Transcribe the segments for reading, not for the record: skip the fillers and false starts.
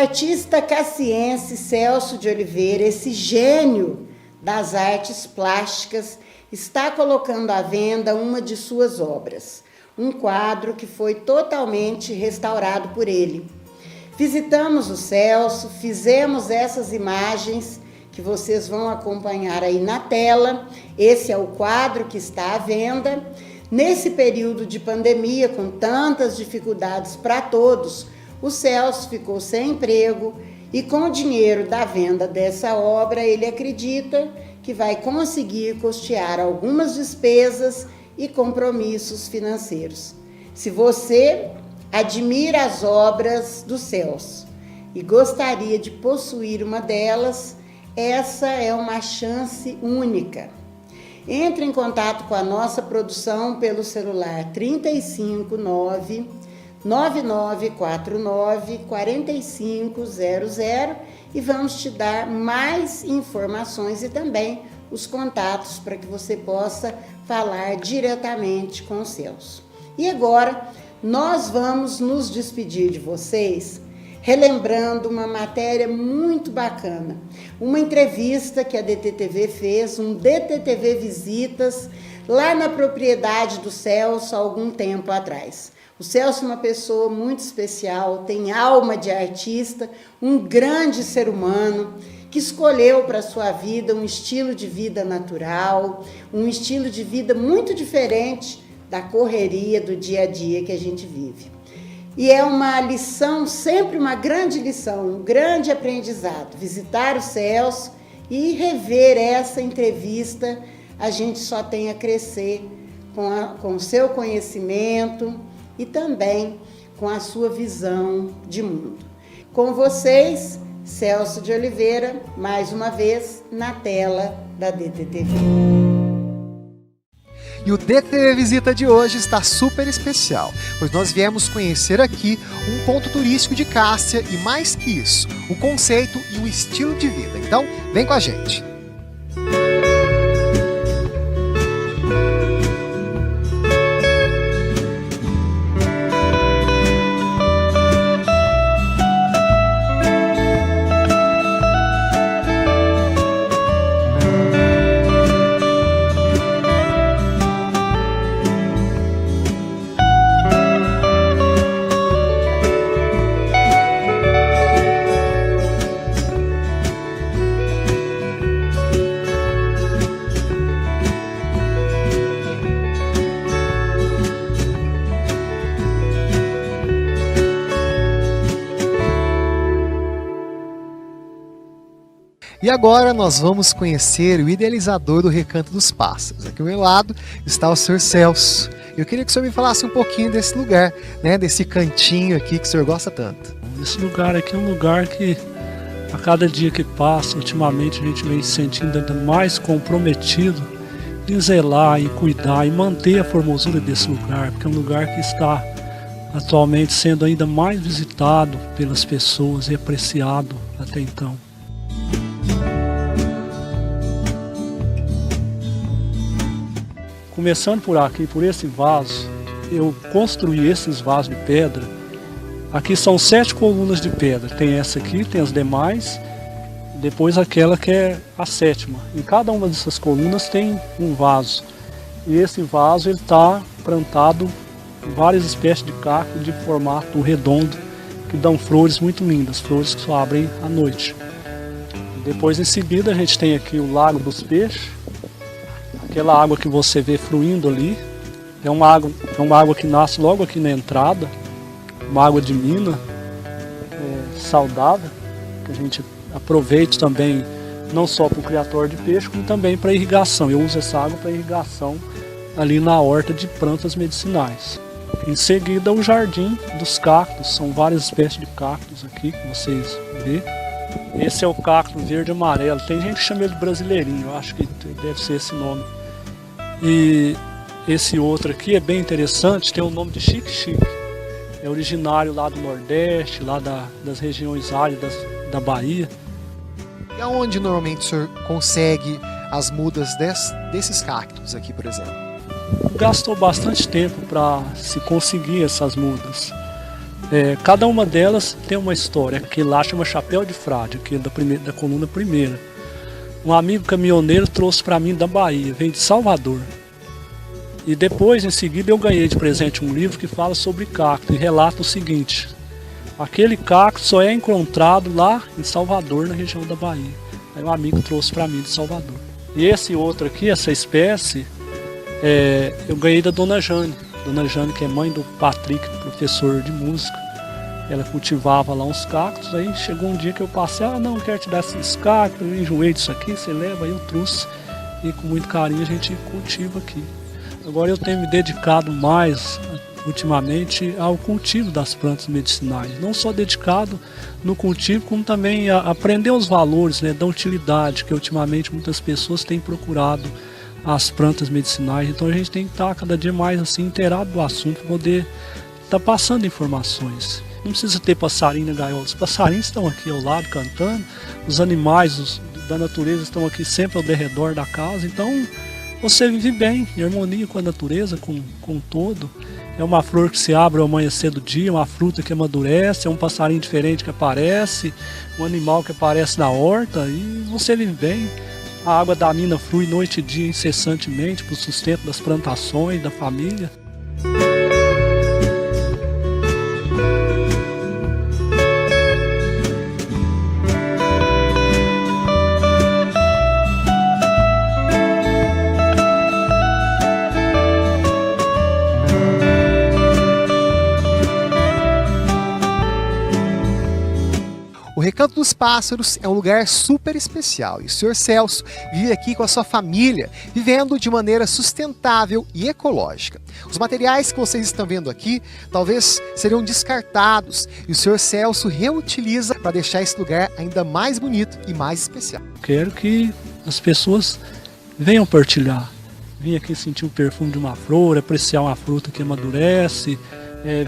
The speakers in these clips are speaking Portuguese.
artista cassiense Celso de Oliveira, esse gênio das artes plásticas, está colocando à venda uma de suas obras, um quadro que foi totalmente restaurado por ele. Visitamos o Celso, fizemos essas imagens que vocês vão acompanhar aí na tela. Esse é o quadro que está à venda. Nesse período de pandemia, com tantas dificuldades para todos, o Celso ficou sem emprego e com o dinheiro da venda dessa obra, ele acredita que vai conseguir custear algumas despesas e compromissos financeiros. Se você admira as obras do Celso e gostaria de possuir uma delas, essa é uma chance única. Entre em contato com a nossa produção pelo celular 359 9949 4500 e vamos te dar mais informações e também os contatos para que você possa falar diretamente com o Celso. E agora nós vamos nos despedir de vocês relembrando uma matéria muito bacana, uma entrevista que a DTTV fez, um DTTV Visitas, lá na propriedade do Celso há algum tempo atrás. O Celso é uma pessoa muito especial, tem alma de artista, um grande ser humano, que escolheu para a sua vida um estilo de vida natural, um estilo de vida muito diferente da correria do dia a dia que a gente vive. E é uma lição, sempre uma grande lição, um grande aprendizado, visitar o Celso e rever essa entrevista. A gente só tem a crescer com o seu conhecimento e também com a sua visão de mundo. Com vocês, Celso de Oliveira, mais uma vez na tela da DTTV. E o DTTV Visita de hoje está super especial, pois nós viemos conhecer aqui um ponto turístico de Cássia e, mais que isso, o conceito e o estilo de vida. Então, vem com a gente! E agora nós vamos conhecer o idealizador do Recanto dos Pássaros. Aqui ao meu lado está o Sr. Celso. Eu queria que o senhor me falasse um pouquinho desse lugar, né, desse cantinho aqui que o senhor gosta tanto. Esse lugar aqui é um lugar que, a cada dia que passa, ultimamente a gente vem se sentindo ainda mais comprometido em zelar, em cuidar e manter a formosura desse lugar, porque é um lugar que está atualmente sendo ainda mais visitado pelas pessoas e apreciado até então. Começando por aqui, por esse vaso, eu construí esses vasos de pedra. Aqui são 7 colunas de pedra. Tem essa aqui, tem as demais, depois aquela que é a 7ª. Em cada uma dessas colunas tem um vaso. E esse vaso ele está plantado em várias espécies de cacto de formato redondo, que dão flores muito lindas, flores que só abrem à noite. Depois, em seguida, a gente tem aqui o Lago dos Peixes. Aquela água que você vê fluindo ali é uma água que nasce logo aqui na entrada, uma água de mina, saudável, que a gente aproveita também não só para o criatório de peixe, como também para irrigação. Eu uso essa água para irrigação ali na horta de plantas medicinais. Em seguida, o Jardim dos Cactos, são várias espécies de cactos aqui que vocês vê. Esse é o cacto verde e amarelo, tem gente que chama ele de brasileirinho, eu acho que deve ser esse nome. E esse outro aqui é bem interessante, tem o nome de xique-xique. É originário lá do Nordeste, lá das regiões áridas da Bahia. E aonde normalmente o senhor consegue as mudas desses cactos aqui, por exemplo? Gastou bastante tempo para se conseguir essas mudas. Cada uma delas tem uma história. Aquele lá chama Chapéu de Frade, aquele da coluna primeira. Um amigo caminhoneiro trouxe para mim da Bahia, veio de Salvador. E depois, em seguida, eu ganhei de presente um livro que fala sobre cacto e relata o seguinte: aquele cacto só é encontrado lá em Salvador, na região da Bahia. Aí um amigo trouxe para mim de Salvador. E esse outro aqui, essa espécie, eu ganhei da Dona Jane. Dona Jane, que é mãe do Patrick, professor de música. Ela cultivava lá uns cactos, aí chegou um dia que eu passei, não, eu quero te dar esses cactos, eu enjoei disso aqui, você leva, aí eu trouxe. E com muito carinho a gente cultiva aqui. Agora eu tenho me dedicado mais, ultimamente, ao cultivo das plantas medicinais. Não só dedicado no cultivo, como também a aprender os valores, né, da utilidade, que ultimamente muitas pessoas têm procurado as plantas medicinais. Então a gente tem que estar cada dia mais assim, inteirado do assunto, para poder estar passando informações. Não precisa ter passarinho na gaiola. Os passarinhos estão aqui ao lado cantando, os animais da natureza estão aqui sempre ao redor da casa. Então você vive bem, em harmonia com a natureza, com o todo. É uma flor que se abre ao amanhecer do dia, uma fruta que amadurece, é um passarinho diferente que aparece, um animal que aparece na horta, e você vive bem. A água da mina flui noite e dia incessantemente para o sustento das plantações, da família. O Recanto dos Pássaros é um lugar super especial e o Sr. Celso vive aqui com a sua família, vivendo de maneira sustentável e ecológica. Os materiais que vocês estão vendo aqui talvez seriam descartados e o Sr. Celso reutiliza para deixar esse lugar ainda mais bonito e mais especial. Quero que as pessoas venham partilhar, venham aqui sentir o perfume de uma flor, apreciar uma fruta que amadurece,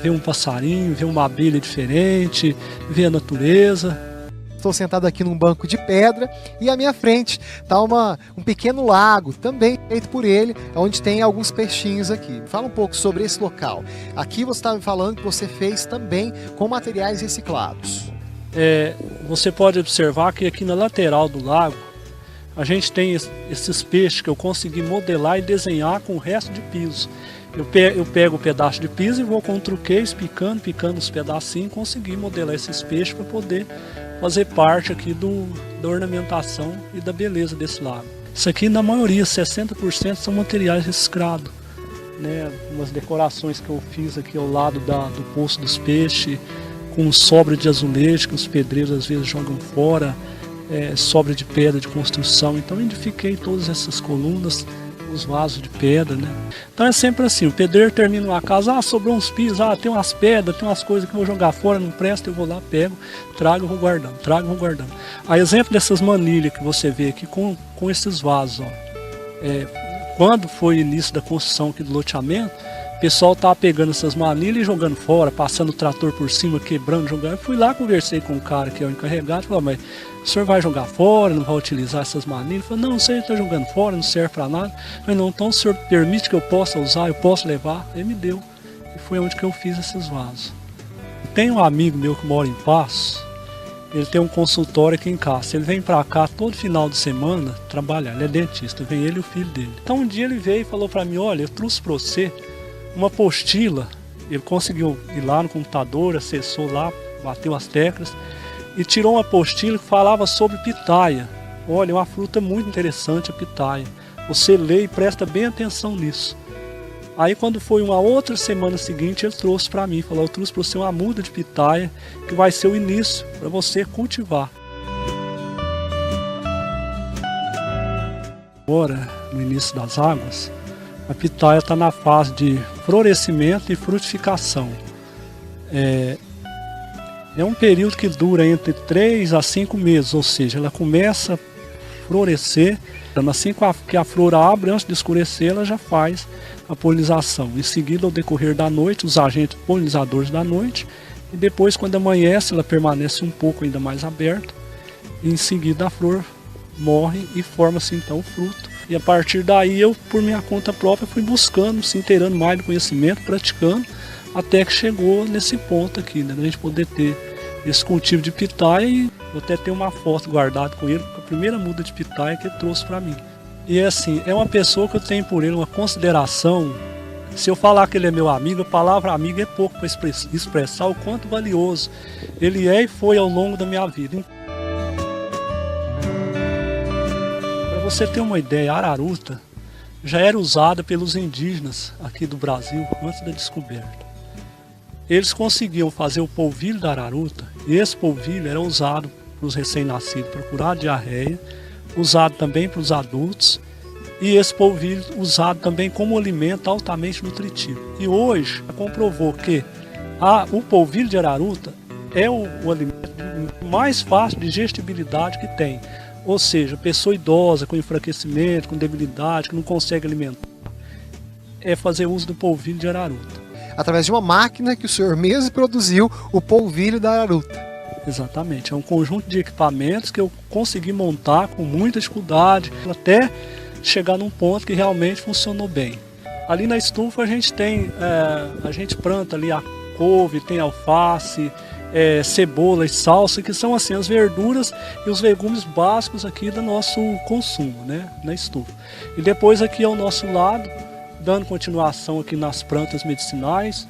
ver um passarinho, ver uma abelha diferente, ver a natureza. Estou sentado aqui num banco de pedra e à minha frente está um pequeno lago, também feito por ele, onde tem alguns peixinhos aqui. Fala um pouco sobre esse local. Aqui você estava falando que você fez também com materiais reciclados. Você pode observar que aqui na lateral do lago a gente tem esses peixes que eu consegui modelar e desenhar com o resto de piso. Eu pego o pedaço de piso e vou com um truquês picando os pedacinhos e consegui modelar esses peixes para poder fazer parte aqui da ornamentação e da beleza desse lago. Isso aqui, na maioria, 60% são materiais reciclados, né? Umas decorações que eu fiz aqui ao lado do Poço dos Peixes, com sobra de azulejo que os pedreiros às vezes jogam fora, sobra de pedra de construção. Então eu edifiquei todas essas colunas, os vasos de pedra, né? Então é sempre assim, o pedreiro termina uma casa, sobrou uns pisos, tem umas pedras, tem umas coisas que eu vou jogar fora, não presta, eu vou lá, pego, trago, vou guardando. A exemplo dessas manilhas que você vê aqui com esses vasos, quando foi o início da construção aqui do loteamento, o pessoal estava pegando essas manilhas e jogando fora, passando o trator por cima, quebrando, jogando. Eu fui lá, conversei com o cara que é o encarregado, falei, mas o senhor vai jogar fora, não vai utilizar essas manilhas? Ele falou, não, você está jogando fora, não serve para nada. Eu falei, não, então o senhor permite que eu possa usar, eu posso levar? Ele me deu. E foi onde que eu fiz esses vasos. Tem um amigo meu que mora em Passo, ele tem um consultório aqui em casa. Ele vem para cá todo final de semana trabalhar, ele é dentista, vem ele e o filho dele. Então um dia ele veio e falou para mim, olha, eu trouxe para você uma apostila. Ele conseguiu ir lá no computador, acessou lá, bateu as teclas e tirou uma apostila que falava sobre pitaia. Olha, é uma fruta muito interessante a pitaia. Você lê e presta bem atenção nisso. Aí quando foi uma outra semana seguinte, ele trouxe para mim, falou, eu trouxe para você uma muda de pitaia que vai ser o início para você cultivar. Agora, no início das águas, a pitaia está na fase de florescimento e frutificação. É um período que dura entre 3 a 5 meses, ou seja, ela começa a florescer, assim que a flor abre, antes de escurecer, ela já faz a polinização. Em seguida, ao decorrer da noite, os agentes polinizadores da noite, e depois, quando amanhece, ela permanece um pouco ainda mais aberta, e em seguida a flor morre e forma-se então o fruto. E a partir daí eu, por minha conta própria, fui buscando, se inteirando mais do conhecimento, praticando, até que chegou nesse ponto aqui, né? A gente poder ter esse cultivo de pitaia, e eu até tenho uma foto guardada com ele, a primeira muda de pitaia que ele trouxe para mim. E assim, é uma pessoa que eu tenho por ele uma consideração. Se eu falar que ele é meu amigo, a palavra amigo é pouco para expressar o quanto valioso ele é e foi ao longo da minha vida. Para você ter uma ideia, a araruta já era usada pelos indígenas aqui do Brasil antes da descoberta. Eles conseguiam fazer o polvilho da araruta, e esse polvilho era usado para os recém-nascidos para curar diarreia, usado também para os adultos, e esse polvilho usado também como alimento altamente nutritivo. E hoje comprovou que o polvilho de araruta é o alimento mais fácil de digestibilidade que tem. Ou seja, pessoa idosa, com enfraquecimento, com debilidade, que não consegue alimentar, é fazer uso do polvilho de araruta. Através de uma máquina que o senhor mesmo produziu, o polvilho da araruta. Exatamente, é um conjunto de equipamentos que eu consegui montar com muita dificuldade, até chegar num ponto que realmente funcionou bem. Ali na estufa a gente planta ali a couve, tem alface, cebola e salsa, que são assim as verduras e os legumes básicos aqui do nosso consumo, né, na estufa. E depois aqui ao nosso lado, dando continuação aqui nas plantas medicinais,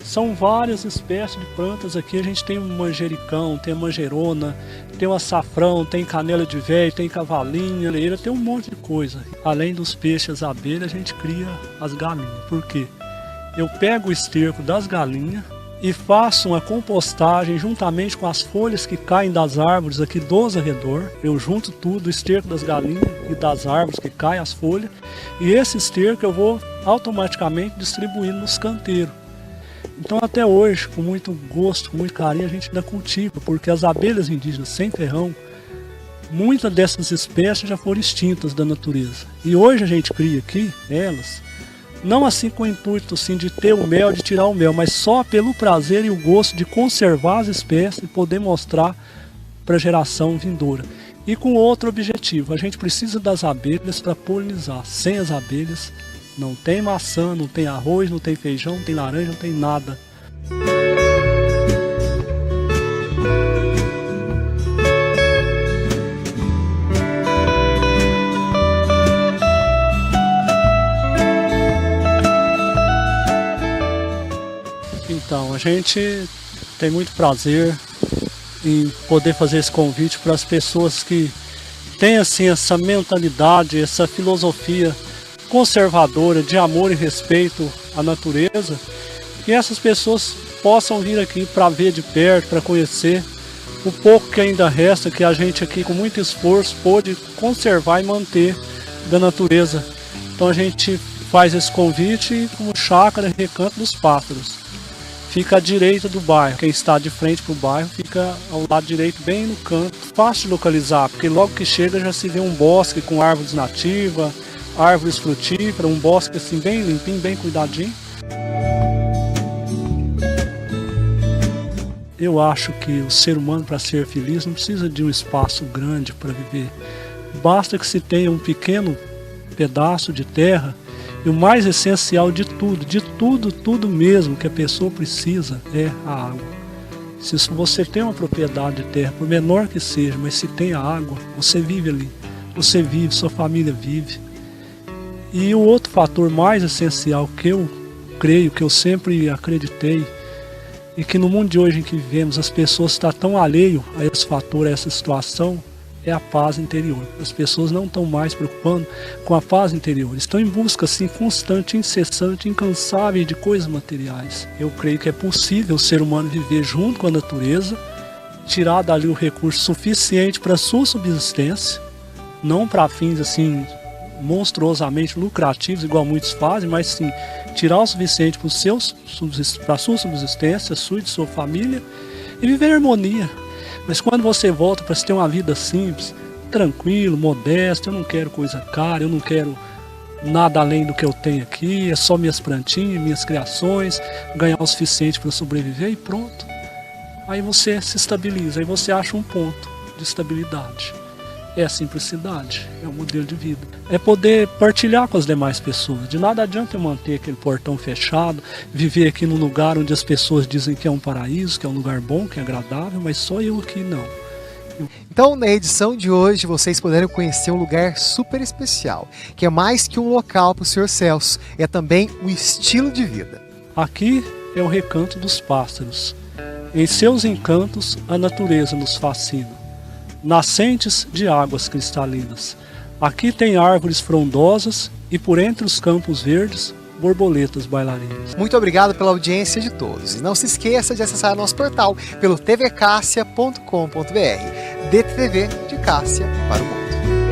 são várias espécies de plantas aqui. A gente tem o manjericão, tem a manjerona, tem o açafrão, tem canela de velho, tem cavalinha, tem um monte de coisa. Além dos peixes, as abelhas, a gente cria as galinhas. Por quê? Eu pego o esterco das galinhas e faço uma compostagem juntamente com as folhas que caem das árvores aqui dos arredor. Eu junto tudo, o esterco das galinhas e das árvores que caem as folhas, e esse esterco eu vou automaticamente distribuindo nos canteiros. Então até hoje, com muito gosto, com muito carinho, a gente ainda cultiva, porque as abelhas indígenas sem ferrão, muitas dessas espécies já foram extintas da natureza. E hoje a gente cria aqui elas, não assim com o intuito assim, de ter o mel, de tirar o mel, mas só pelo prazer e o gosto de conservar as espécies e poder mostrar para a geração vindoura. E com outro objetivo, a gente precisa das abelhas para polinizar. Sem as abelhas não tem maçã, não tem arroz, não tem feijão, não tem laranja, não tem nada. Então, a gente tem muito prazer em poder fazer esse convite para as pessoas que têm assim, essa mentalidade, essa filosofia conservadora de amor e respeito à natureza, que essas pessoas possam vir aqui para ver de perto, para conhecer o pouco que ainda resta, que a gente aqui com muito esforço pôde conservar e manter da natureza. Então a gente faz esse convite como Chácara Recanto dos Pássaros. Fica à direita do bairro. Quem está de frente para o bairro fica ao lado direito, bem no canto. Fácil de localizar, porque logo que chega já se vê um bosque com árvores nativas, árvores frutíferas, um bosque assim bem limpinho, bem cuidadinho. Eu acho que o ser humano, para ser feliz, não precisa de um espaço grande para viver. Basta que se tenha um pequeno pedaço de terra. E o mais essencial de tudo mesmo que a pessoa precisa é a água. Se você tem uma propriedade de terra, por menor que seja, mas se tem a água, você vive ali. Você vive, sua família vive. E o outro fator mais essencial que eu creio, que eu sempre acreditei, e que no mundo de hoje em que vivemos as pessoas estão tão alheias a esse fator, a essa situação, é a paz interior. As pessoas não estão mais preocupando com a paz interior, estão em busca assim, constante, incessante, incansável de coisas materiais. Eu creio que é possível o ser humano viver junto com a natureza, tirar dali o recurso suficiente para a sua subsistência, não para fins assim monstruosamente lucrativos, igual muitos fazem, mas sim tirar o suficiente para a sua subsistência, sua e de sua família, e viver em harmonia. Mas quando você volta para ter uma vida simples, tranquilo, modesto, eu não quero coisa cara, eu não quero nada além do que eu tenho aqui, é só minhas plantinhas, minhas criações, ganhar o suficiente para sobreviver e pronto. Aí você se estabiliza, aí você acha um ponto de estabilidade. é a simplicidade, é o modelo de vida. É poder partilhar com as demais pessoas. De nada adianta eu manter aquele portão fechado, viver aqui num lugar onde as pessoas dizem que é um paraíso, que é um lugar bom, que é agradável, mas só eu aqui não. Então, na edição de hoje, vocês puderam conhecer um lugar super especial, que é mais que um local para o Sr. Celso, é também um estilo de vida. Aqui é o recanto dos pássaros. Em seus encantos, a natureza nos fascina. Nascentes de águas cristalinas. Aqui tem árvores frondosas e por entre os campos verdes, borboletas bailarinas. Muito obrigado pela audiência de todos. E não se esqueça de acessar nosso portal pelo tvcassia.com.br. DTV de Cássia para o mundo.